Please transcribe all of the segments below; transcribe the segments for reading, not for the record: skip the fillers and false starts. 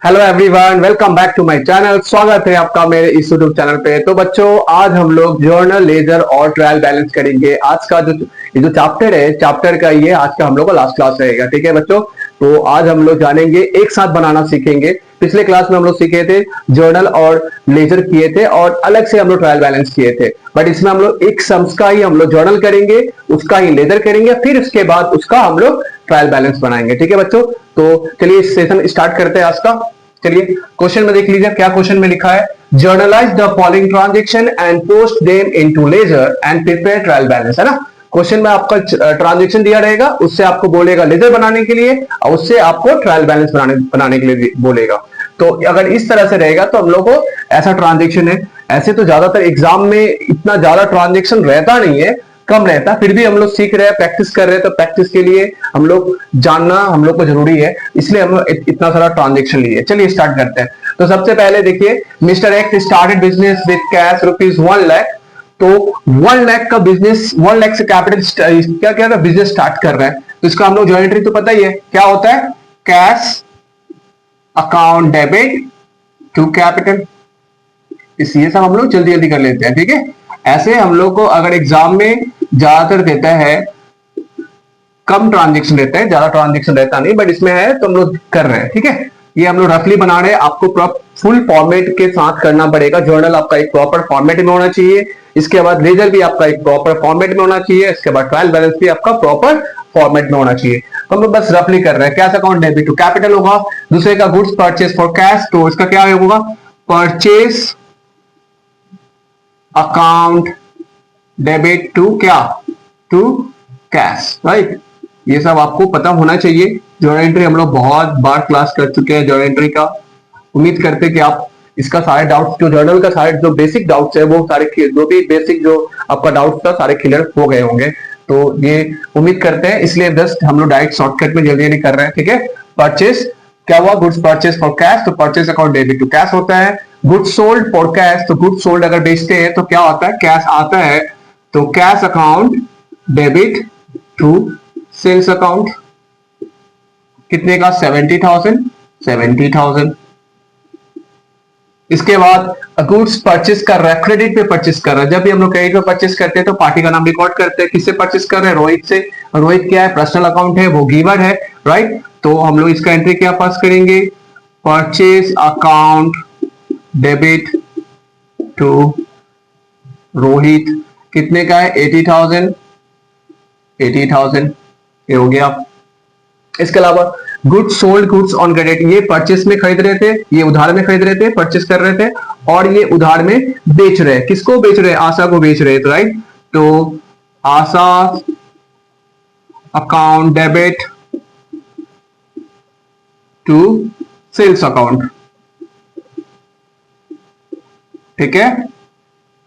Hello everyone, welcome back to my channel. स्वागत है आपका मेरे इस यूट्यूब चैनल पे। तो बच्चों, आज हम लोग जर्नल, लेजर और ट्रायल बैलेंस करेंगे। आज का जो चैप्टर है, चैप्टर का ये आज का हम लोग का लास्ट क्लास रहेगा। ठीक है बच्चों, तो आज हम लोग जानेंगे, एक साथ बनाना सीखेंगे। पिछले क्लास में हम लोग सीखे थे जर्नल और लेजर किए थे, और अलग से हम लोग ट्रायल बैलेंस किए थे। बट इसमें हम लोग एक सम्स का ही हम लोग जर्नल करेंगे, उसका ही लेजर करेंगे, फिर उसके बाद उसका हम लोग ट्रायल बैलेंस बनाएंगे। ठीक है बच्चों, तो चलिए सेशन स्टार्ट करते हैं आज का। चलिए क्वेश्चन में देख लीजिए क्या क्वेश्चन में लिखा है। Journalise the following transaction and post them into ledger and prepare trial balance, है ना। क्वेश्चन में आपका ट्रांजेक्शन दिया रहेगा, उससे आपको बोलेगा लेजर बनाने के लिए, और उससे आपको ट्रायल बैलेंस बनाने के लिए बोलेगा। तो अगर इस तरह से रहेगा तो हम लोग को ऐसा ट्रांजेक्शन है। ऐसे तो ज्यादातर एग्जाम में इतना ज्यादा ट्रांजेक्शन रहता नहीं है, कम रहता, फिर भी हम लोग सीख रहे हैं, प्रैक्टिस कर रहे हैं। तो प्रैक्टिस के लिए हम लोग जानना हम लोग को जरूरी है, इसलिए हम इतना सारा ट्रांजेक्शन लिए। चलिए स्टार्ट करते हैं। तो सबसे पहले देखिए, mister x started business with cash ₹1 lakh. तो 1 लाख का बिजनेस, 1 लाख से कैपिटल क्या क्या था, बिजनेस स्टार्ट कर रहा है। तो इसका हम लोग ज्वाइंट्री तो पता ही है क्या होता है, cash account debit to capital. ये सब हम लोग जल्दी जल्दी कर लेते हैं। ठीक है, ऐसे हम लोग को अगर एग्जाम में ज्यादातर देता है, कम ट्रांजेक्शन रहता है, ज्यादा ट्रांजेक्शन रहता नहीं, बट इसमें है तो हम लोग कर रहे हैं। ठीक है, ये हम लोग रफली बना रहे हैं। आपको फुल फॉर्मेट के साथ करना पड़ेगा। जर्नल आपका एक प्रॉपर फॉर्मेट में होना चाहिए, इसके बाद लेजर भी आपका एक प्रॉपर फॉर्मेट में होना चाहिए, इसके बाद ट्रायल बैलेंस भी आपका प्रॉपर फॉर्मेट में होना चाहिए। तो हम लोग बस रफली कर रहे हैं। Cash account debit to capital होगा, दूसरे का गुड्स परचेस फॉर कैश, तो इसका क्या होगा, परचेस अकाउंट डेबिट टू क्या, टू कैश, राइट। ये सब आपको पता होना चाहिए। जर्नल एंट्री हम लोग बहुत बार क्लास कर चुके हैं जर्नल एंट्री का। उम्मीद करते हैं कि आप इसका सारे डाउट्स, जो जर्नल का सारे जो बेसिक डाउट्स है, वो सारे जो भी बेसिक जो आपका डाउट था सारे क्लियर हो गए होंगे। तो ये उम्मीद करते हैं, इसलिए जस्ट हम लोग डायरेक्ट शॉर्टकट में जल्दी जल्दी कर रहे हैं। ठीक है, परचेस क्या हुआ, गुड्स परचेस फॉर कैश, तो purchase account debit to cash होता है। गुड्स सोल्ड फॉर कैश, तो गुड्स सोल्ड अगर बेचते हैं तो क्या होता है, कैश आता है, तो cash account debit to sales account. कितने का, 70,000। इसके बाद गुड्स परचेस कर रहा है, क्रेडिट पे परचेस कर रहा है। जब भी हम लोग क्रेडिट पे परचेस करते हैं तो पार्टी का नाम रिकॉर्ड करते हैं। किससे परचेस कर रहे हैं, रोहित से। रोहित क्या है, पर्सनल अकाउंट है, वो गिवर है, राइट। तो हम लोग इसका एंट्री क्या पास करेंगे, purchase account debit to Rohit. कितने का है, 80,000। ये हो गया। इसके अलावा goods sold, goods on credit, ये परचेस में खरीद रहे थे, ये उधार में खरीद रहे थे, परचेस कर रहे थे, और ये उधार में बेच रहे हैं। किसको बेच रहे हैं, आशा को बेच रहे थे, राइट। तो Asha account debit to sales account. ठीक है,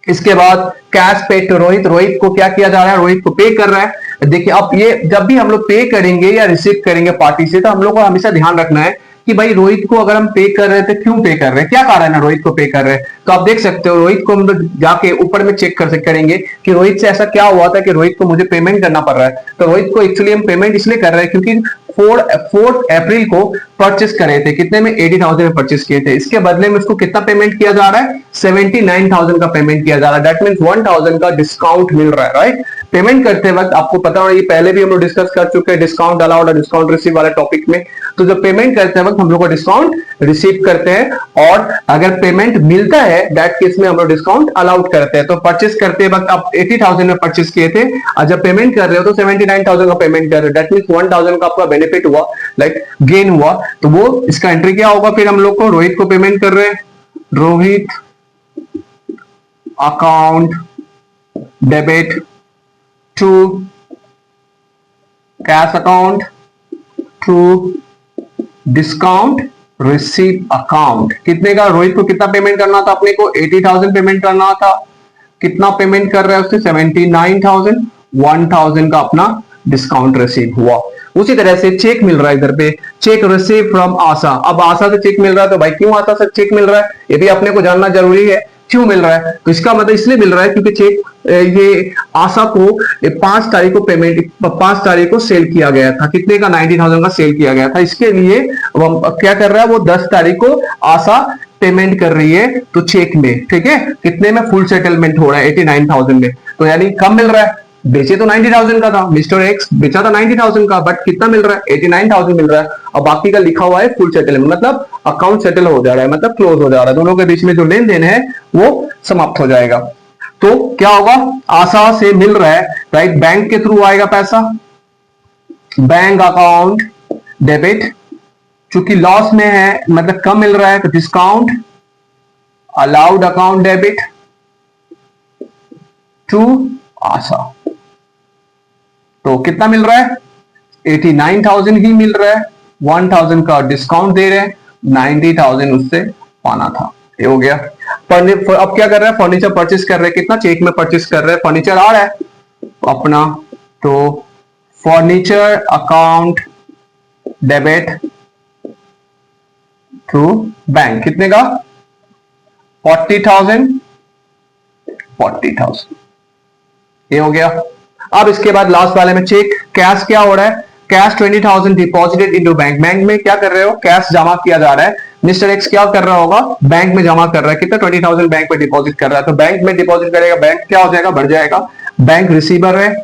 इसके बाद कैश पे टू रोहित। रोहित को क्या किया जा रहा है, रोहित को पे कर रहा है। देखिए, अब ये जब भी हम लोग पे करेंगे या रिसीव करेंगे पार्टी से, तो हम लोग को हमेशा ध्यान रखना है कि भाई रोहित को अगर हम पे कर रहे थे, क्यों पे कर रहे हैं, क्या कारण है रोहित को पे कर रहे हैं। तो आप देख सकते हो, रोहित को हम लोग जाके ऊपर में चेक करेंगे कि रोहित से ऐसा क्या हुआ था कि रोहित को मुझे पेमेंट करना पड़ रहा है। तो रोहित को एक्चुअली हम पेमेंट इसलिए कर रहे हैं क्योंकि 4 अप्रैल को परचेस करे थे, कितने में, 80,000 में परचेस किए थे। इसके बदले में उसको कितना पेमेंट किया जा रहा है, 79,000 का पेमेंट किया जा रहा है। दैट मींस 1,000 का डिस्काउंट मिल रहा है, राइट। पेमेंट करते वक्त आपको पता होगा, ये पहले भी हम लोग डिस्कस कर चुके हैं डिस्काउंट अलाउड और डिस्काउंट रिसीव वाले टॉपिक में। तो जब पेमेंट करते वक्त हम लोग को डिस्काउंट रिसीव करते हैं, और अगर पेमेंट मिलता है दैट केस में हम लोग डिस्काउंट अलाउड करते हैं। तो परचेस करते वक्त आप 80,000 में परचेस किए थे, और जब पेमेंट कर रहे हो तो 79,000 का पेमेंट कर रहे हो। दैट मींस 1,000 का आपका बेनिफिट हुआ, लाइक गेन हुआ। तो वो इसका एंट्री क्या होगा, फिर हम लोग को रोहित को पेमेंट कर रहे हैं, Rohit account debit to cash account to discount receive account. कितने का, रोहित को कितना पेमेंट करना था अपने को, 80,000 पेमेंट करना था। कितना पेमेंट कर रहा है उससे, 79,000। 1,000 का अपना डिस्काउंट रिसीव हुआ। उसी तरह से चेक मिल रहा है इधर पे, चेक रिसीव फ्रॉम आशा। अब आशा से चेक मिल रहा है, तो भाई क्यों आशा से चेक मिल रहा है, ये भी अपने को जानना जरूरी है। क्यों मिल रहा है? तो इसका मतलब इसलिए मिल रहा है क्योंकि चेक ये आशा को 5 तारीख को पेमेंट 5 तारीख को सेल किया गया था। कितने का? 90,000 का सेल किया गया था। इसके लिए वो क्या कर रहा है, वो 10 तारीख को आशा पेमेंट कर रही है तो चेक में, ठीक है, कितने में? फुल सेटलमेंट हो रहा है 89,000 में। तो यानी कम मिल रहा है। बेचे तो 90,000 का था, मिस्टर एक्स बेचा था 90,000 का, बट कितना मिल रहा है? 89,000 मिल रहा है। और बाकी का लिखा हुआ है फुल सेटलमेंट, मतलब अकाउंट सेटल हो जा रहा है, मतलब क्लोज हो जा रहा है। दोनों के बीच में जो लेन देन है वो समाप्त हो जाएगा। तो क्या होगा? आशा से मिल रहा है, राइट, बैंक के थ्रू आएगा पैसा, बैंक अकाउंट डेबिट, चूंकि लॉस में है मतलब कम मिल रहा है तो discount allowed account debit to Asha. तो कितना मिल रहा है? 89,000 ही मिल रहा है। 1,000 का डिस्काउंट दे रहे हैं, 90,000 उससे पाना था। ये हो गया। अब क्या कर रहा है? फर्नीचर परचेस कर रहे हैं। कितना? चेक में परचेस कर रहे हैं, फर्नीचर आ रहा है अपना। तो furniture account debit to bank, कितने का? 40,000 40,000। ये हो गया। अब इसके बाद लास्ट वाले में चेक कैश क्या हो रहा है? Cash 20,000 deposited into bank. Bank में क्या कर रहे हो? कैश जमा किया जा रहा है। मिस्टर एक्स क्या कर रहा होगा? बैंक में जमा कर रहा है। कितना? 20,000 बैंक में डिपॉजिट कर रहा है। तो बैंक में डिपॉजिट करेगा, बैंक क्या हो जाएगा? बढ़ जाएगा। बैंक रिसीवर है,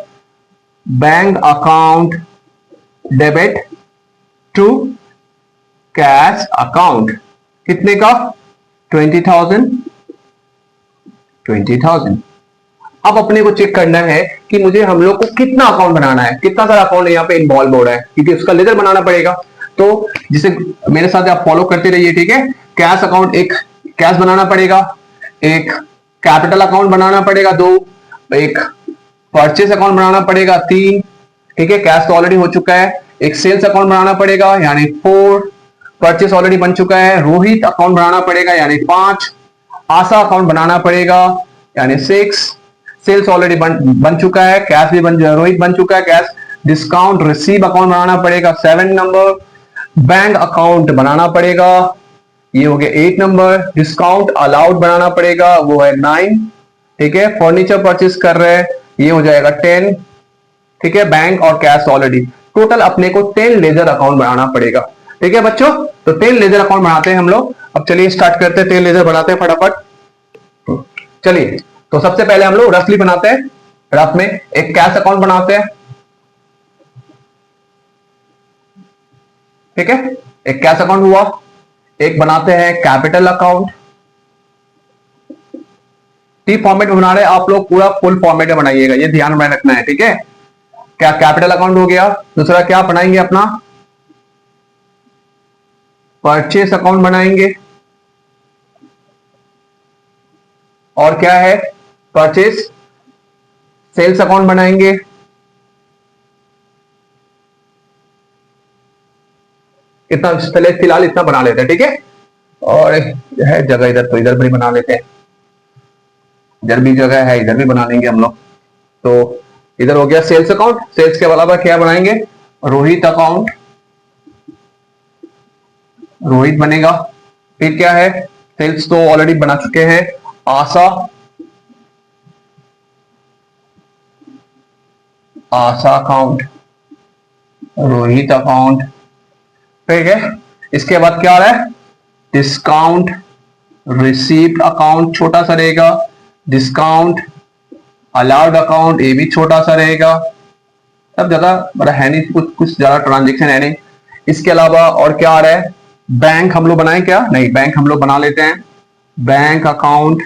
bank account debit to cash account, कितने का? 20,000 20,000। अब अपने को चेक करना है कि मुझे हम लोग को कितना अकाउंट बनाना है, कितना सारा अकाउंट यहाँ पे इन्वॉल्व हो रहा है, क्योंकि उसका लेजर बनाना पड़ेगा। तो जिसे मेरे साथ आप फॉलो करते रहिए, ठीक है। कैश अकाउंट, एक कैश बनाना पड़ेगा, एक कैपिटल अकाउंट बनाना पड़ेगा 2, एक परचेस अकाउंट बनाना पड़ेगा 3, ठीक है, कैश तो ऑलरेडी हो चुका है। एक सेल्स अकाउंट बनाना पड़ेगा यानी 4, परचेस ऑलरेडी बन चुका है। रोहित अकाउंट बनाना पड़ेगा यानी 5, आशा अकाउंट बनाना पड़ेगा यानी 6, सेल्स ऑलरेडी बन चुका है, कैश भी रोहित बन चुका है कैश। डिस्काउंट रिसीव अकाउंट बनाना पड़ेगा 7 नंबर, बैंक अकाउंट बनाना पड़ेगा, ये हो गया 8 नंबर। डिस्काउंट अलाउड बनाना पड़ेगा, वो है 9, ठीक है। फर्नीचर परचेस कर रहे हैं, ये हो जाएगा 10, ठीक है। बैंक और कैश ऑलरेडी, टोटल अपने को 10 लेजर अकाउंट बनाना पड़ेगा, ठीक है बच्चों। तो 10 लेजर अकाउंट बनाते हैं हम लोग। अब चलिए स्टार्ट करते हैं, 10 लेजर बनाते हैं फटाफट। चलिए, तो सबसे पहले हम लोग रफली बनाते हैं। रफ में एक कैश अकाउंट बनाते हैं, ठीक है, एक कैश अकाउंट हुआ। एक बनाते हैं कैपिटल अकाउंट। टी फॉर्मेट में बना रहे हैं आप लोग, पूरा फुल फॉर्मेट में बनाइएगा, ये ध्यान में रखना है, ठीक है। क्या कैपिटल अकाउंट हो गया। दूसरा क्या बनाएंगे अपना? परचेस अकाउंट बनाएंगे। और क्या है? परचेस सेल्स अकाउंट बनाएंगे। इतना पहले फिलहाल इतना बना लेते हैं, ठीक है। और है जगह इधर, तो इधर भी बना लेते हैं, इधर भी जगह है, इधर भी बना लेंगे हम लोग। तो इधर हो गया सेल्स अकाउंट। सेल्स के अलावा क्या बनाएंगे? रोहित अकाउंट, रोहित बनेगा। फिर क्या है? सेल्स तो ऑलरेडी बना चुके हैं, आशा, आशा अकाउंट, रोहित अकाउंट, ठीक है। इसके बाद क्या आ रहा है? डिस्काउंट रिसीव्ड अकाउंट, छोटा सा रहेगा। डिस्काउंट अलाउड अकाउंट, ये भी छोटा सा रहेगा। सब ज्यादा बड़ा है नहीं, कुछ ज्यादा ट्रांजेक्शन है नहीं। इसके अलावा और क्या आ रहा है? बैंक हम लोग बनाए क्या? नहीं, बैंक हम लोग बना लेते हैं। बैंक अकाउंट,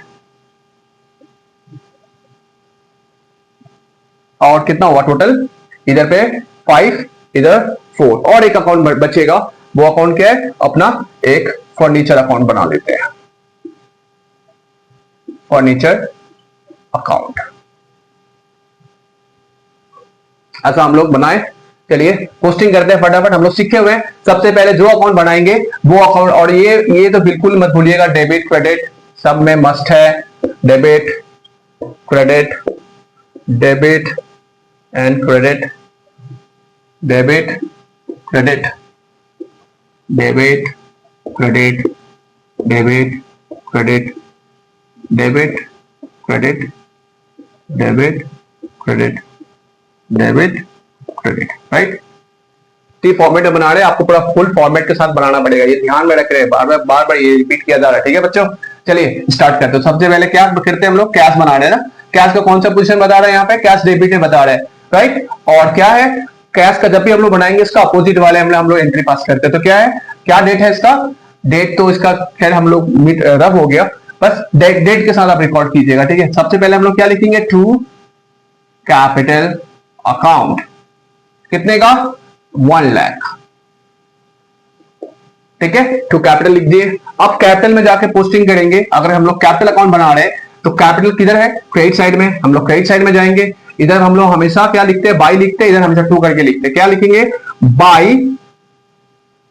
और कितना हुआ टोटल? इधर पे 5, इधर 4, और एक अकाउंट बचेगा। वो अकाउंट क्या है? अपना एक फर्नीचर अकाउंट बना लेते हैं, फर्नीचर अकाउंट। ऐसा हम लोग बनाए। चलिए पोस्टिंग करते हैं फटाफट, हम लोग सीखे हुए हैं। सबसे पहले जो अकाउंट बनाएंगे वो अकाउंट, और ये तो बिल्कुल मत भूलिएगा, डेबिट क्रेडिट सब में मस्ट है। Debit credit, debit and credit, debit credit, debit credit, debit credit, debit credit debit credit debit credit, right. तो फॉर्मेट में बना रहे हैं, आपको पूरा फुल फॉर्मेट के साथ बनाना पड़ेगा, ये ध्यान में रख रहे हैं, बार बार ये रिपीट किया जा रहा है, ठीक है बच्चों। चलिए स्टार्ट करते हैं। सबसे पहले क्या करते हैं हम लोग, कैश बना रहे हैं ना। कैश का कौन सा पोजीशन बता रहे हैं यहाँ पे, कैश डेबिट में बता रहे हैं, राइट। और क्या है, कैश का जब भी हम लोग बनाएंगे इसका अपोजिट वाले हम लोग एंट्री पास करते हैं। तो क्या है, क्या डेट है इसका, डेट तो इसका खैर हम लोग रब हो गया, बस डेट के साथ आप रिकॉर्ड कीजिएगा, ठीक है। सबसे पहले हम लोग क्या लिखेंगे, टू कैपिटल अकाउंट, कितने का, 1 लाख, ठीक है। टू कैपिटल लिख दिए। अब कैपिटल में जाके पोस्टिंग करेंगे। अगर हम लोग कैपिटल अकाउंट बना रहे हैं तो कैपिटल किधर है, क्रेडिट साइड में, हम लोग क्रेडिट साइड में जाएंगे। इधर हम लोग हमेशा क्या लिखते हैं, बाई लिखते हैं, इधर हमेशा टू करके लिखते हैं। क्या लिखेंगे, बाई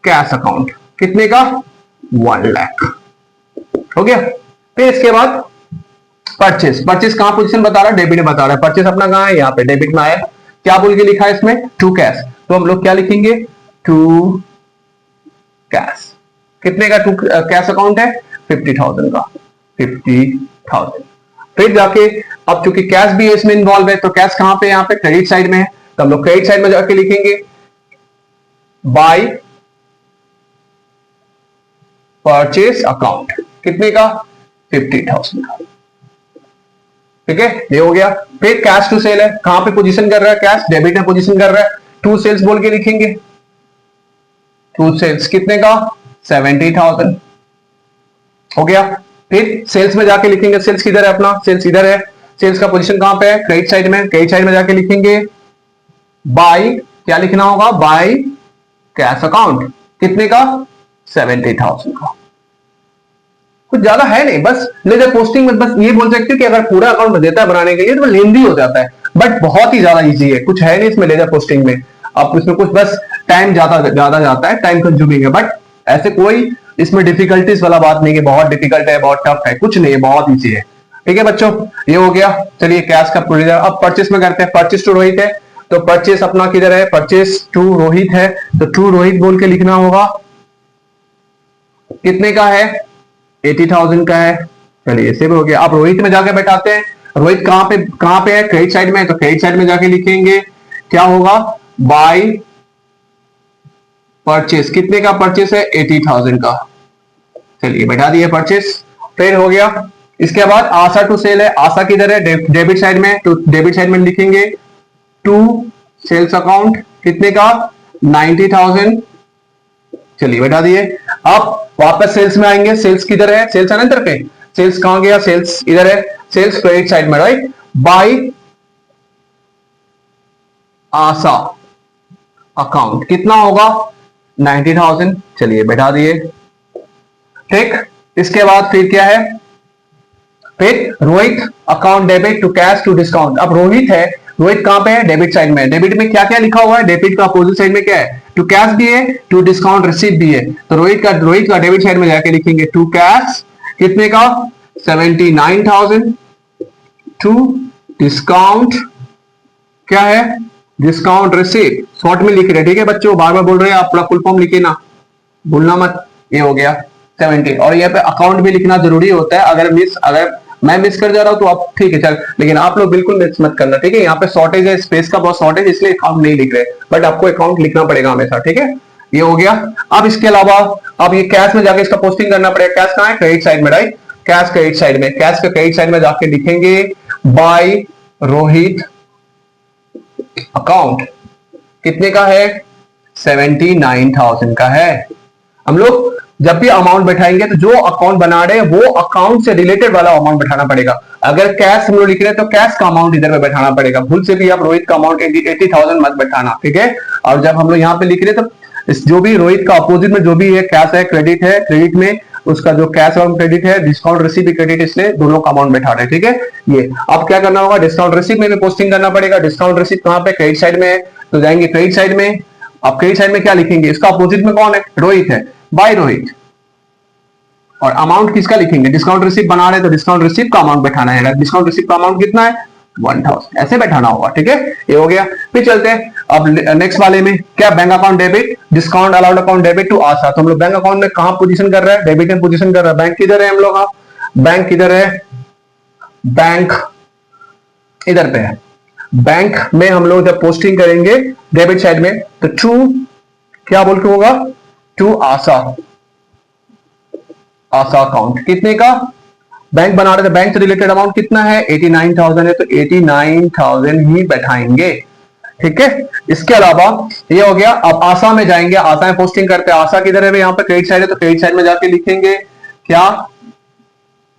कैश अकाउंट, कितने का, 1 लाख, हो गया। फिर इसके बाद परचेस, परचेस कहां पोजीशन बता रहा है, डेबिट में बता रहा है। परचेस अपना कहां है, यहाँ पे डेबिट में आया। क्या बोल के लिखा है इसमें, टू कैश, तो हम लोग क्या लिखेंगे, टू कैश, कितने का टू कैश अकाउंट है, 50,000 का, 50,000। फिर जाके अब चूंकि कैश भी इसमें इन्वॉल्व है, तो कैश कहां पे, यहाँ पे क्रेडिट साइड में है, तो हम लोग क्रेडिट साइड में जाके लिखेंगे बाय परचेस अकाउंट, कितने का, 50,000 का, ठीक है, ये हो गया। फिर कैश टू सेल है, कहां पे पोजीशन कर रहा है, कैश डेबिट में पोजीशन कर रहा है, टू सेल्स बोल के लिखेंगे, टू सेल्स कितने का, 70,000, हो गया। फिर सेल्स में जाके लिखेंगे, सेल्स किधर है अपना, सेल्स इधर है, सेल्स का पोजीशन कहां पे है, क्रेडिट साइड में, क्रेडिट साइड में जाके लिखेंगे बाय, क्या लिखना होगा, बाय कैश अकाउंट, कितने का, 70,000 का। कुछ ज्यादा है नहीं, बस लेजर पोस्टिंग में बस ये बोल सकते हो कि अगर पूरा अकाउंट में देता है बनाने के लिए तो लेंदी हो जाता है, बट बहुत ही ज्यादा इजी है, कुछ है नहीं इसमें लेजर पोस्टिंग में। आप इसमें कुछ बस टाइम ज्यादा जाता है, टाइम कंज्यूमिंग है, बट ऐसे कोई इसमें डिफिकल्टीज वाला बात नहीं है, बहुत डिफिकल्ट है, बहुत टफ है, कुछ नहीं है, बहुत इजी है, ठीक है बच्चों। ये हो गया। चलिए कैश का प्रोसीजर अब परचेस में करते हैं। परचेस टू रोहित है, तो परचेस अपना किधर है, परचेस टू रोहित है, तो टू रोहित बोल के लिखना होगा, कितने का है, 80,000 का है। चलिए इसे भी हो गया। अब रोहित में जाके बैठाते हैं। रोहित कहां पे है, क्रेडिट साइड में, तो क्रेडिट साइड में जाके लिखेंगे, क्या होगा, बाय परचेस, कितने का परचेस है, 80,000 का। चलिए बैठा दिए परचेस। फिर हो गया। इसके बाद आशा टू सेल है, आशा किधर है, डेबिट साइड में, तो डेबिट साइड में लिखेंगे टू सेल्स अकाउंट, कितने का, 90,000। चलिए बैठा दिए। अब वापस सेल्स में आएंगे, सेल्स किधर है, सेल्स है ना इधर पे, सेल्स कहां गया, सेल्स इधर है, सेल्स क्रेडिट साइड में, राइट, बाय आशा अकाउंट, कितना होगा, 90,000। चलिए बैठा दिए, ठीक। इसके बाद फिर क्या है, फिर Rohit account debit to cash to discount. अब रोहित है, रोहित कहां पे है, डेबिट साइड में। डेबिट में क्या क्या लिखा हुआ है, डेबिट का अपोजिट साइड में क्या है, टू कैश भी है, टू डिस्काउंट रिसीव भी है। तो रोहित का डेबिट साइड में जाके लिखेंगे टू कैश, कितने का, 79,000, टू डिस्काउंट क्या है, डिस्काउंट रिसीव, शॉर्ट में लिख रहे, ठीक है बच्चों, बार बार बोल रहे हैं आप, पूरा फुल फॉर्म लिखे ना, भूलना मत। ये हो गया 70, और यहाँ पे अकाउंट भी लिखना जरूरी होता है। अगर मैं मिस कर जा रहा हूं तो आप ठीक है चल, लेकिन आप लोग बिल्कुल मिस मत करना, ठीक है। यहाँ पे शॉर्टेज है, स्पेस का बहुत शॉर्टेज, इसलिए अकाउंट नहीं लिख रहे, बट आपको अकाउंट लिखना पड़ेगा हमेशा, ठीक है। ये हो गया। अब इसके अलावा अब ये कैश में जाके इसका पोस्टिंग करना पड़ेगा। कैश कहां है, क्रेडिट साइड में, राइट, कैश क्रेडिट साइड में, कैश के क्रेडिट साइड में जाके लिखेंगे बाय रोहित अकाउंट, कितने का है, 79,000 का है। हम लोग जब भी अमाउंट बैठाएंगे तो जो अकाउंट बना रहे हैं वो अकाउंट से रिलेटेड वाला अमाउंट बैठाना पड़ेगा। अगर कैश हम लोग लिख रहे हैं तो कैश का अमाउंट इधर में बैठाना पड़ेगा, भूल से भी आप रोहित का अमाउंट 80,000 मत बैठाना, ठीक है। और जब हम लोग यहाँ पे लिख रहे हैं तो जो भी रोहित का अपोजिट में जो भी है, कैश है, क्रेडिट में उसका जो कैश और क्रेडिट है, डिस्काउंट रिसीव भी क्रेडिट, इसलिए दोनों का अमाउंट बैठा रहे हैं, ठीक है। ये अब क्या करना होगा, डिस्काउंट रिसीव में भी पोस्टिंग करना पड़ेगा। डिस्काउंट रिसीव कहां पे, क्रेडिट साइड में है, तो जाएंगे क्रेडिट साइड में। अब क्रेडिट साइड में क्या लिखेंगे, इसका अपोजिट में कौन है, रोहित है, बाय रोहित। और अमाउंट किसका लिखेंगे, डिस्काउंट रिसीव बना रहे हैं तो डिस्काउंट रिसीव का अमाउंट बैठाना है। डिस्काउंट रिसीव का अमाउंट कितना है, 1000, ऐसे बैठाना होगा, ठीक है। ये हो गया। फिर चलते हैं अब नेक्स्ट वाले में, क्या, bank account debit, discount allowed account debit to Asha. तो हम लोग बैंक अकाउंट में कहां पोजीशन कर रहा है, डेबिट में पोजीशन कर रहा है। बैंक किधर है हम लोग, बैंक किधर है, बैंक इधर पे है, बैंक में हम लोग जब पोस्टिंग करेंगे डेबिट साइड में तो टू क्या बोल के होगा, टू आशा, आशा अकाउंट कितने का बैंक बना रहे थे, बैंक से रिलेटेड अमाउंट कितना है 89,000 है, तो 89,000 ही बैठाएंगे। ठीक है, इसके अलावा ये हो गया। अब आशा में जाएंगे, आशा में पोस्टिंग करते हैं, आशा किधर है, यहाँ पे क्रेडिट साइड है, तो क्रेडिट साइड में जाके लिखेंगे क्या,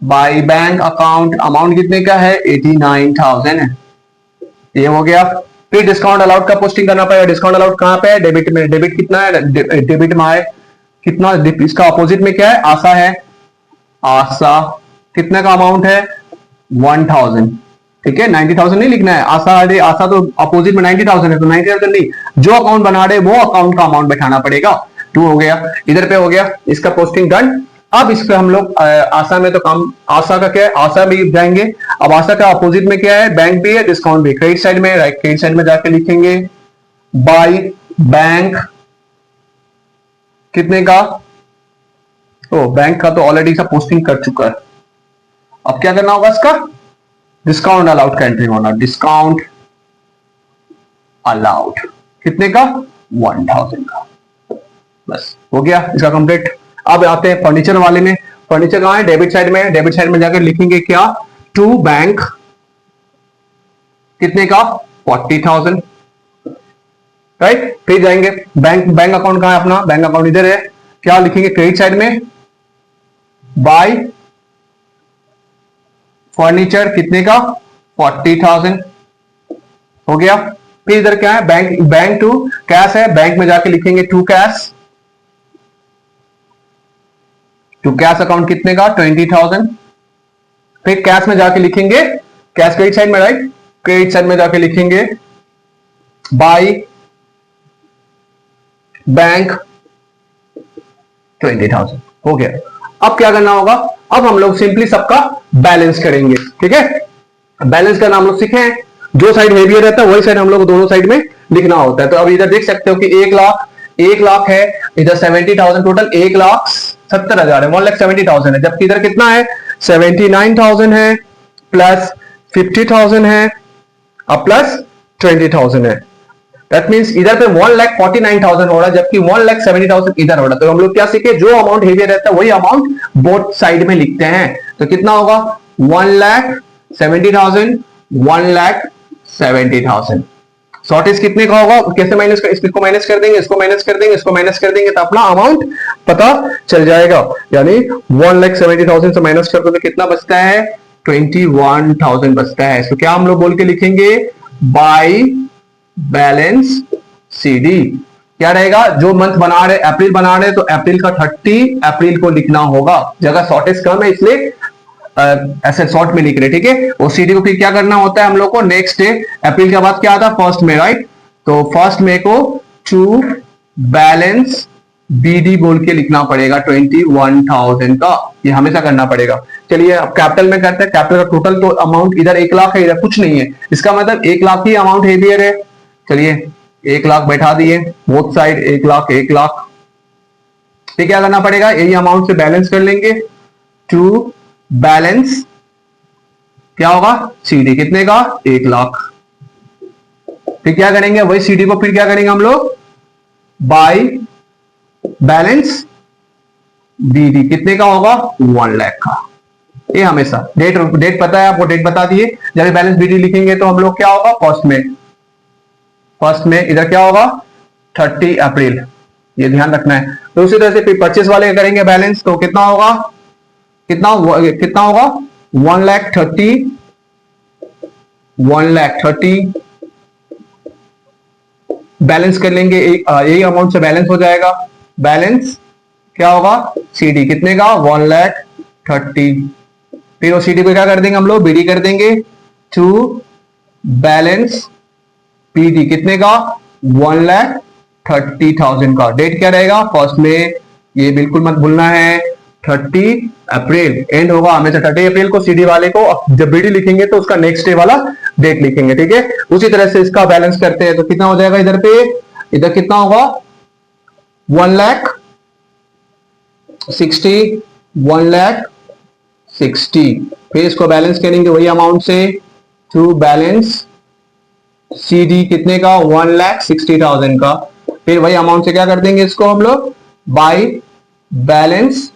बाय बैंक अकाउंट, अमाउंट कितने का है 89,000 है, ये हो गया। फिर डिस्काउंट अलाउड का पोस्टिंग करना पड़ेगा, डिस्काउंट अलाउड कहां पे है, डेबिट में, डेबिट कितना है, डेबिट में है कितना, इसका अपोजिट में क्या है, आशा है, आशा कितने का अमाउंट है 1,000। ठीक है, 90,000 नहीं लिखना है, आशा आशा तो अपोजिट में 90,000 है, तो 90,000 नहीं, जो अकाउंट बना रहे वो अकाउंट का अमाउंट बैठाना पड़ेगा। टू हो गया, इधर पे हो गया, इसका पोस्टिंग डन। अब इस पे हम लोग आशा में तो काम, आशा का क्या है, आशा भी जाएंगे। अब आशा का अपोजिट में क्या है, बैंक भी है, डिस्काउंट भी, क्रेडिट साइड में, राइट क्रेडिट साइड में जाके लिखेंगे बाय बैंक कितने का, ओ बैंक का तो ऑलरेडी सब पोस्टिंग कर चुका है। अब क्या करना होगा, इसका डिस्काउंट अलाउड का एंट्री होना, डिस्काउंट अलाउड कितने का 1,000 का, बस हो गया इसका कंप्लीट। अब आते हैं फर्नीचर वाले में, फर्नीचर कहां है, डेबिट साइड में, डेबिट साइड में जाकर लिखेंगे क्या, टू बैंक कितने का 40,000, राइट। फिर जाएंगे बैंक, बैंक अकाउंट कहां है अपना, बैंक अकाउंट इधर है, क्या लिखेंगे क्रेडिट साइड में बाय फर्नीचर कितने का 40,000 हो गया। फिर इधर क्या है, बैंक, बैंक टू कैश है, बैंक में जाके लिखेंगे to cash, to cash account कितने का 20,000। फिर कैश में जाके लिखेंगे, कैश क्रेडिट साइड में, राइट क्रेडिट साइड में जाके लिखेंगे बाय बैंक 20,000 हो गया। अब क्या करना होगा, अब हम लोग सिंपली सबका बैलेंस करेंगे। ठीक है, बैलेंस करना हम लोग सीखे हैं, जो साइड हेवियर रहता है वही साइड हम लोग दोनों साइड में लिखना होता है। तो अब इधर देख सकते हो कि 1 लाख है, इधर 70,000, टोटल 1,70,000 है, 1,70,000 है, जबकि इधर कितना है 79,000 है, प्लस 50,000 है, अब प्लस 20,000 है। दैट मींस इधर पे 1,49,000 हो रहा है, जबकि 1,70,000 इधर हो रहा है। तो हम लोग क्या सीखे, जो अमाउंट हेवियर रहता है वही अमाउंट बोथ साइड में लिखते हैं। तो कितना होगा 1,70,000, 1,70,000। शॉर्टेज कितने का होगा, कैसे माइनस कर, इसको माइनस कर देंगे, इसको माइनस कर देंगे, इसको माइनस कर देंगे, तो अपना अमाउंट पता चल जाएगा। यानी 1,70,000 से माइनस कर दो तो कितना बचता है 21,000 बचता है। इसको क्या हम लोग बोल के लिखेंगे, बाय बैलेंस सीडी। क्या रहेगा, जो मंथ बना रहे अप्रैल बना रहे तो अप्रैल का 30 अप्रैल को लिखना होगा, जगह शॉर्टेज कम है इसलिए ऐसे शॉर्ट में लिख रहे। ठीक है, और सीडी को फिर क्या करना होता है हम लोग को, नेक्स्ट डे अप्रैल के बाद क्या आता है फर्स्ट में, राइट। तो फर्स्ट में को टू बैलेंस बीडी बोल के लिखना पड़ेगा 21,000 का, ये हमेशा करना पड़ेगा। चलिए अब कैपिटल में करते हैं, कैपिटल का टोटल तो अमाउंट इधर 1,00,000 है, इधर कुछ नहीं है, इसका मतलब 1,00,000 ही अमाउंट हेवियर है। चलिए 1,00,000 बैठा दिए बोथ साइड, 1,00,000 1,00,000। फिर क्या करना पड़ेगा, यही अमाउंट से बैलेंस कर लेंगे, टू बैलेंस क्या होगा सीडी कितने का 1,00,000। फिर क्या करेंगे, वही सीडी को फिर क्या करेंगे हम लोग, बाय बैलेंस बीडी कितने का होगा 1,00,000 का। ये हमेशा डेट पता है आपको, डेट बता दिए। जब बैलेंस बीडी लिखेंगे तो हम लोग क्या होगा, फर्स्ट में इधर क्या होगा 30 अप्रैल, ये ध्यान रखना है। तो उसी तरह से फिर परचेस वाले करेंगे बैलेंस, तो कितना होगा, कितना होगा 1,30,000 बैलेंस कर लेंगे, यही अमाउंट से बैलेंस हो जाएगा। बैलेंस क्या होगा सीडी कितने का 1,30,000। फिर वो सीडी को क्या कर देंगे हम लोग, बीडी कर देंगे, टू बैलेंस बीडी कितने का 1,30,000 का। डेट क्या रहेगा फर्स्ट में, ये बिल्कुल मत भूलना है 30 अप्रैल एंड होगा हमेशा 30 अप्रैल को। सीडी वाले को जब बीडी लिखेंगे तो उसका नेक्स्ट डे वाला डेट लिखेंगे। ठीक है, उसी तरह से इसका बैलेंस करते हैं तो कितना हो जाएगा, इधर पे इधर कितना होगा 1,60,000, 60। फिर इसको बैलेंस करेंगे वही अमाउंट से, टू बैलेंस CD कितने का, 1,60,000 का। फिर वही अमाउंट से क्या कर देंगे इसको हम लोग, बाई बैलेंस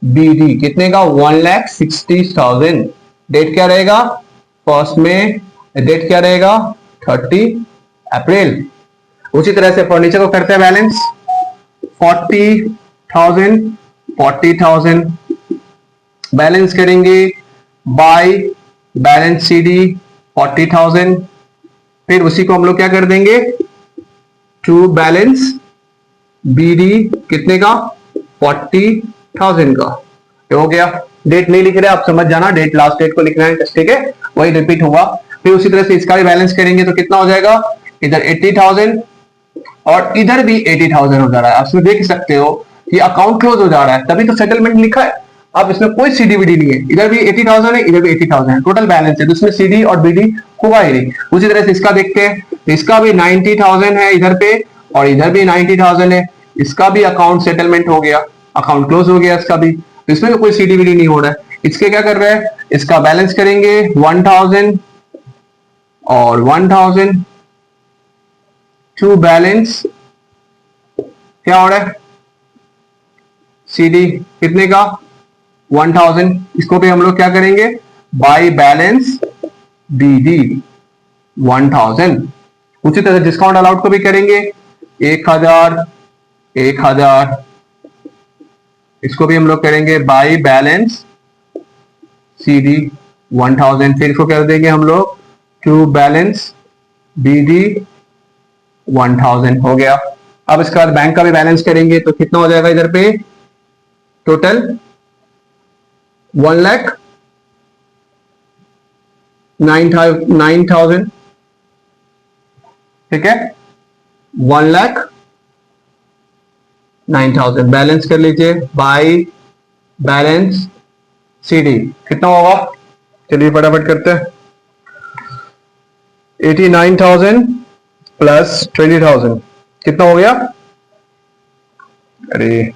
BD कितने का, 1,60,000। डेट क्या रहेगा फर्स्ट में, डेट क्या रहेगा 30 अप्रैल। उसी तरह से फर्नीचर को करते हैं बैलेंस, 40,000 बैलेंस करेंगे बाय बैलेंस CD 40,000। फिर उसी को हम लोग क्या कर देंगे, टू बैलेंस BD कितने का, 40,000 का। ये हो गया। डेट नहीं लिख रहे आप समझ जाना, डेट लास्ट डेट को लिखना है, ठीक है, वही रिपीट होगा। फिर उसी तरह से इसका भी बैलेंस करेंगे तो कितना हो जाएगा, इधर 80,000 और इधर भी 80,000 हो जा रहा है। आप इसमें देख सकते हो कि अकाउंट क्लोज हो जा रहा है, तभी तो सेटलमेंट लिखा है। अब इसमें कोई CDBD नहीं है, इधर भी 80,000 है, इधर भी 80,000 है, टोटल बैलेंस है, तो इसमें CD और BD होगा ही नहीं। उसी तरह से इसका देखते हैं, इसका भी 90,000 है इधर पे और इधर भी 90,000 है, इसका भी अकाउंट सेटलमेंट हो गया, अकाउंट क्लोज हो गया इसका भी, तो इसमें भी कोई CDBD नहीं हो रहा है। इसके क्या कर रहे हैं, इसका बैलेंस करेंगे 1,000 और 1,000 टू बैलेंस क्या हो रहा है, CD कितने का 1,000। इसको भी हम लोग क्या करेंगे, बाय बैलेंस BD 1,000। उसी तरह डिस्काउंट अलाउड को भी करेंगे 1,000 इसको भी हम लोग करेंगे बाय बैलेंस CD 1,000। फिर इसको कर देंगे हम लोग टू बैलेंस BD 1,000 हो गया। अब इसका बैंक का भी बैलेंस करेंगे तो कितना हो जाएगा, इधर पे टोटल 1,09,000, ठीक है, 1,09,000 बैलेंस कर लीजिए बाय बैलेंस CD कितना होगा, चलिए फटाफट करते हैं, 89,000 प्लस 20,000 कितना हो गया, अरे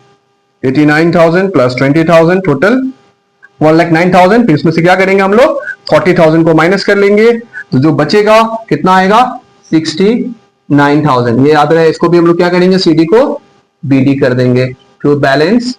89,000 प्लस 20,000 टोटल 1,09,000। फिर इसमें से क्या करेंगे हम लोग, 40,000 को माइनस कर लेंगे तो जो बचेगा कितना आएगा, 69,000। ये याद रहे, इसको भी हम लोग क्या करेंगे, CD को BD कर देंगे, टू बैलेंस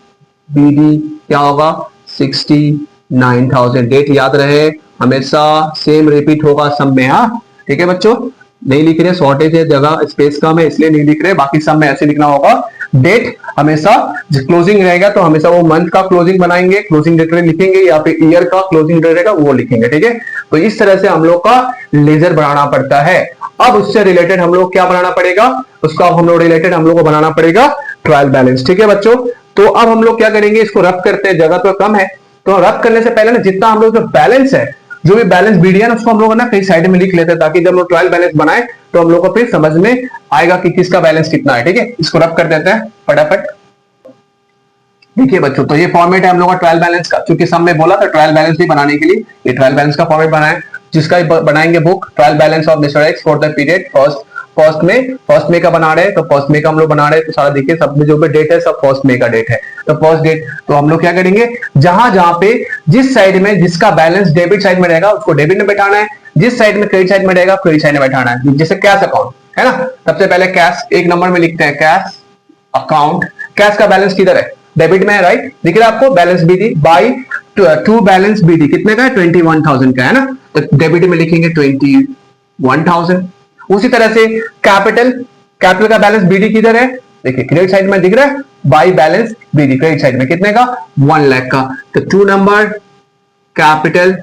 BD क्या होगा 69,000। डेट याद रहे, हमेशा सेम रिपीट होगा सब में, हाँ ठीक है बच्चों, नहीं लिख रहे, शॉर्टेज है, जगह स्पेस कम है इसलिए नहीं लिख रहे, बाकी सब में ऐसे लिखना होगा। डेट हमेशा क्लोजिंग रहेगा तो हमेशा वो मंथ का क्लोजिंग बनाएंगे, क्लोजिंग डेट लिखेंगे, या फिर ईयर का क्लोजिंग डेट रहेगा वो लिखेंगे, ठीक है। तो इस तरह से हम लोग का लेजर बनाना पड़ता है। अब उससे रिलेटेड हम लोग क्या बनाना पड़ेगा, उसका हम लोग रिलेटेड हम लोग को बनाना पड़ेगा ट्रायल बैलेंस, ठीक है बच्चों। तो अब हम लोग क्या करेंगे, इसको रब करते हैं, जगह तो कम है, तो रब करने से पहले ना जितना हम लोग जो बैलेंस है, जो भी बैलेंस BD है ना, उसको हम लोग ना कहीं साइड में लिख लेते हैं, ताकि जब हम लोग ट्रायल बैलेंस बनाए तो हम लोग को फिर समझ में आएगा कि किसका बैलेंस कितना है, ठीक है। इसको रब कर देते हैं फटाफट। देखिए बच्चों, तो ये फॉर्मेट है हम लोग का ट्रायल बैलेंस का, क्योंकि सब में बोला था ट्रायल बैलेंस भी बनाने के लिए, ये ट्रायल बैलेंस का फॉर्मेट बनाए, जिसका बनाएंगे book trial balance of mister x for the period first में का बना रहे हैं, तो फर्स्ट में का हम लोग बना रहे हैं, तो सारा देखिए सब में जो भी डेट है सब फर्स्ट में का डेट है, तो फर्स्ट डेट। तो हम लोग क्या करेंगे, जहां जहां पे जिस साइड में जिसका बैलेंस डेबिट साइड में रहेगा उसको डेबिट में बैठाना है, जिस साइड में क्रेडिट साइड में रहेगा क्रेडिट साइड में बैठाना है। जैसे कैश अकाउंट है ना, सबसे पहले कैश एक नंबर में लिखते हैं, कैश अकाउंट, कैश का बैलेंस किधर है, डेबिट में है, राइट, दिख रहा है आपको, balance BD by two balance BD कितने का है, 21,000 का है ना, तो डेबिट में लिखेंगे 21,000। उसी तरह से कैपिटल का बैलेंस BD किधर है, देखिए क्रेडिट साइड में दिख रहा है, by balance BD credit side में कितने का, 1 लाख का, तो 2 नंबर कैपिटल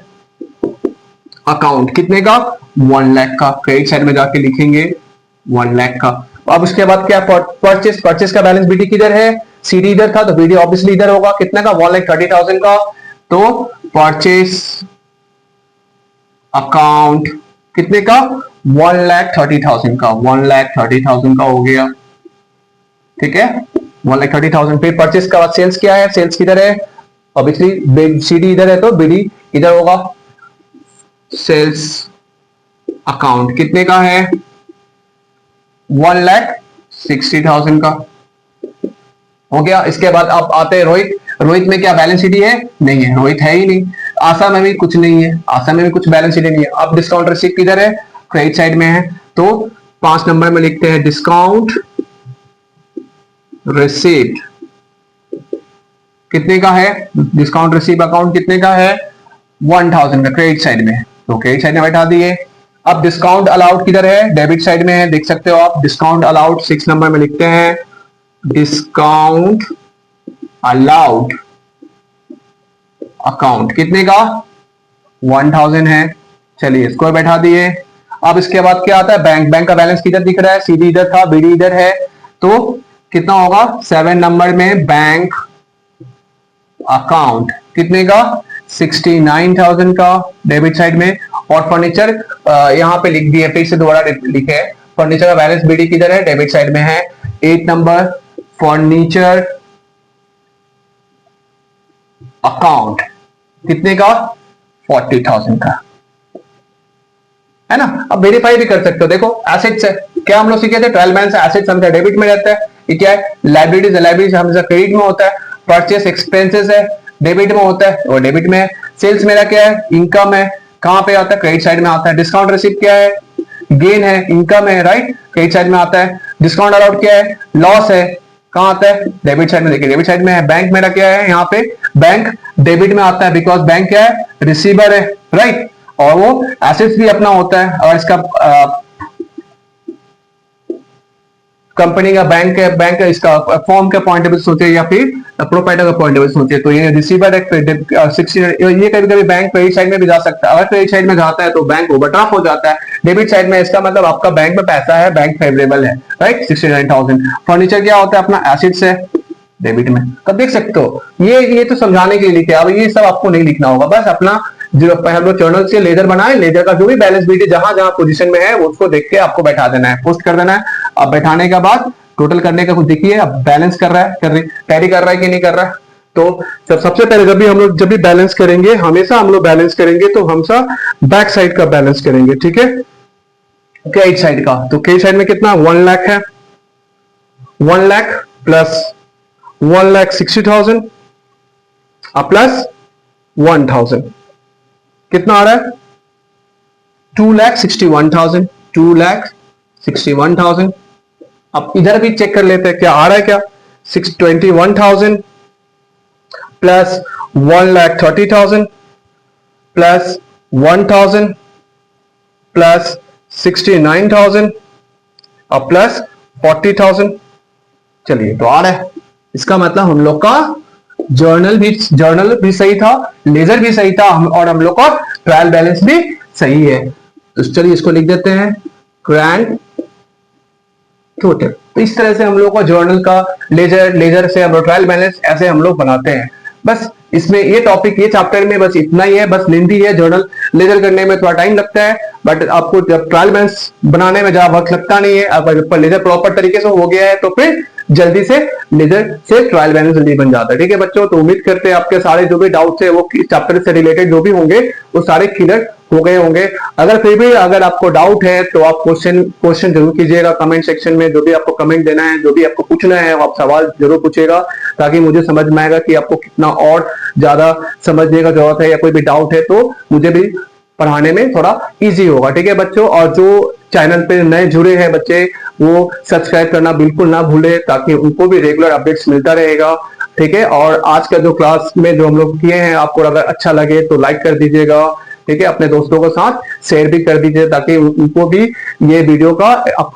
अकाउंट कितने का, 1 लाख का, क्रेडिट साइड में जाके लिखेंगे 1 लाख का। अब उसके बाद क्या, परचेस का बैलेंस BD किधर है, CD इधर था तो BD ऑब्वियसली इधर होगा, कितने का, 1,30,000 का, तो परचेस अकाउंट कितने का, 1,30,000 का, 1,30,000 का हो गया, ठीक है, 1,30,000। फिर परचेस का बाद सेल्स क्या है, सेल्स किधर है, ऑब्वियसली CD इधर है तो BD इधर होगा, सेल्स अकाउंट कितने का है, 1,60,000 का हो गया। इसके बाद आप आते हैं रोहित में क्या बैलेंस CD है, नहीं है, रोहित है ही नहीं, आसाम में भी कुछ नहीं है, आसाम में भी कुछ बैलेंस शीट नहीं है। अब डिस्काउंट रिसीव किधर है, क्रेडिट साइड में है, तो 5 नंबर में लिखते हैं डिस्काउंट रिसीव्ड कितने का है, डिस्काउंट रिसीव अकाउंट कितने का है 1000 का, क्रेडिट साइड में, तो क्रेडिट साइड में बैठा दिए। अब डिस्काउंट अलाउड किधर है, डेबिट साइड में है, देख सकते हो आप, डिस्काउंट अलाउड 6 नंबर में लिखते हैं डिस्काउंट अलाउड अकाउंट कितने का 1000 है, चलिए इसको बैठा दिए। अब इसके बाद क्या आता है, बैंक, बैंक का बैलेंस किधर दिख रहा है, सीडी इधर था, बीडी इधर है, तो कितना होगा 7 नंबर में बैंक अकाउंट कितने का 69,000 का डेबिट साइड में। और फर्नीचर यहां पे लिख दिए, फिर से दोबारा लिखे, फर्नीचर का बैलेंस बीडी किधर है, डेबिट साइड में है, 8 नंबर फर्नीचर अकाउंट कितने का 40,000 का, है ना। अब वेरीफाई भी कर सकते हो, देखो एसेट्स है, क्या हम लोग सीखे थे, ट्रायल बैलेंस एसेट्स हमेशा डेबिट में रहता है, ये क्या है लाइबिलिटीज, लाइबिलिटीज हमेशा क्रेडिट में होता है, परचेस एक्सपेंसेस है डेबिट में होता है और डेबिट में है, सेल्स मेरा क्या है इनकम है, कहां पे आता है क्रेडिट साइड में आता है, डिस्काउंट रिसीव क्या है गेन है, इनकम है, राइट, क्रेडिट साइड में आता है, डिस्काउंट अलाउड क्या है लॉस है, कहां आता है डेबिट साइड में, देखिए डेबिट साइड में है। बैंक मेरा क्या है यहाँ पे, बैंक डेबिट में आता है, बिकॉज बैंक क्या है रिसीवर है, राइट, और वो एसेट्स भी अपना होता है, और इसका कंपनी का बैंक है, बैंक इसका फॉर्म के पॉइंट ऑफ व्यू सोचे या फिर प्रोप्राइटर का पॉइंट ऑफ व्यू सोचे, तो ये रिसीवर है 60, ये कभी कभी बैंक क्रेडिट साइड में भी जा सकता है, अगर क्रेडिट साइड में जाता है तो बैंक ओवरड्राफ्ट हो जाता है, डेबिट साइड में इसका मतलब आपका बैंक में पैसा है, बैंक फेवरेबल है, राइट 69,000। फर्नीचर क्या होता है अपना एसेट्स है डेबिट में, तब देख सकते हो ये तो समझाने के लिए लिखे, अब ये सब आपको नहीं लिखना होगा, बस अपना जो हम लोग जर्नल से लेजर बनाए, लेजर का जो भी बैलेंस बीटी जहां जहां पोजीशन में है उसको देख के आपको बैठा देना है, पोस्ट कर देना है। अब बैठाने के बाद टोटल करने का कुछ देखिए, अब बैलेंस कर रहा है, टैली कर रहा है कि नहीं कर रहा है, तो सबसे पहले जब भी बैलेंस करेंगे, हमेशा हम लोग बैलेंस करेंगे तो हमेशा बैक साइड का बैलेंस करेंगे, ठीक है, क्रेडिट साइड का, तो क्रेडिट साइड में कितना 1 लाख है, 1 लाख प्लस 1,60,000 प्लस 1,000 कितना आ रहा है 2,61,000, 2,61,000। अब इधर भी चेक कर लेते हैं क्या आ रहा है, क्या 621,000 प्लस 1,30,000 प्लस 1,000 प्लस 69,000 और प्लस 40,000, चलिए तो आ रहा है, इसका मतलब हम लोग का जर्नल भी सही था, लेजर भी सही था, और हम लोग का ट्रायल बैलेंस भी सही है, तो चलिए इसको लिख देते हैं ग्रैंड टोटल। तो इस तरह से हम लोग का जर्नल का लेजर से हम लोग ट्रायल बैलेंस ऐसे हम लोग बनाते हैं। बस इसमें ये टॉपिक ये चैप्टर में बस इतना ही है, बस लेंथी है, जर्नल लेजर करने में थोड़ा टाइम लगता है, बट आपको जब ट्रायल बैलेंस बनाने में ज्यादा वक्त लगता नहीं है, अगर लेजर प्रॉपर तरीके से हो गया है तो फिर जल्दी से लेजर से ट्रायल बैलेंस जल्दी बन जाता है, ठीक है बच्चों। तो उम्मीद करते हैं आपके सारे जो भी डाउट्स है वो चैप्टर से रिलेटेड जो भी होंगे वो सारे क्लियर हो गए होंगे। अगर फिर भी अगर आपको डाउट है तो आप क्वेश्चन जरूर कीजिएगा कमेंट सेक्शन में, जो भी आपको कमेंट देना है, जो भी आपको पूछना है आप सवाल जरूर पूछेगा, ताकि मुझे समझ में आएगा कि आपको कितना और ज्यादा समझने का जरूरत है, या कोई भी डाउट है तो मुझे भी पढ़ाने में थोड़ा इजी होगा, ठीक है बच्चों। और जो चैनल पे नए जुड़े हैं बच्चे वो सब्सक्राइब करना बिल्कुल ना भूले, ताकि उनको भी रेगुलर अपडेट्स मिलता रहेगा, ठीक है। और आज का जो क्लास में जो हम लोग किए हैं, आपको अगर अच्छा लगे तो लाइक कर दीजिएगा, ठीक है, अपने दोस्तों के साथ शेयर भी कर दीजिए, ताकि उनको भी ये वीडियो का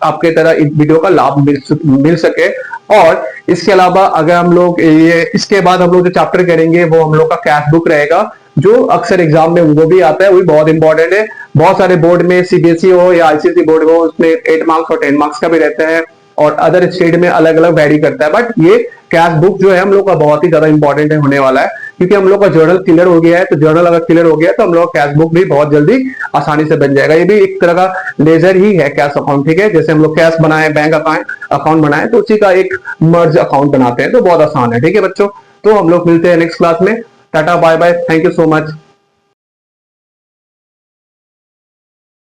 आपके तरह इस वीडियो का लाभ मिल सके। और इसके अलावा अगर हम लोग ये इसके बाद हम लोग जो चैप्टर करेंगे वो हम लोग का कैश बुक रहेगा, जो अक्सर एग्जाम में वो भी आता है, वो भी बहुत इंपॉर्टेंट है। बहुत सारे बोर्ड में सीबीएसई हो या आईसीएसई बोर्ड हो, उसमें 8 मार्क्स और 10 मार्क्स का भी रहता है, और अदर स्टेट में अलग अलग वैरी करता है, बट ये कैश बुक जो है हम लोग का बहुत ही ज्यादा इंपॉर्टेंट है होने वाला है, क्योंकि हम लोग का जर्नल क्लियर हो गया है। तो जर्नल अगर क्लियर हो गया तो हम लोग का कैश बुक भी बहुत जल्दी आसानी से बन जाएगा। ये भी एक तरह का लेजर ही है कैश अकाउंट, ठीक है, जैसे हम लोग कैश बनाए, बैंक अकाउंट बनाए, तो उसी का एक मर्ज अकाउंट बनाते हैं, तो बहुत आसान है, ठीक है बच्चों। तो हम लोग मिलते हैं नेक्स्ट क्लास में, tata bye bye, thank you so much.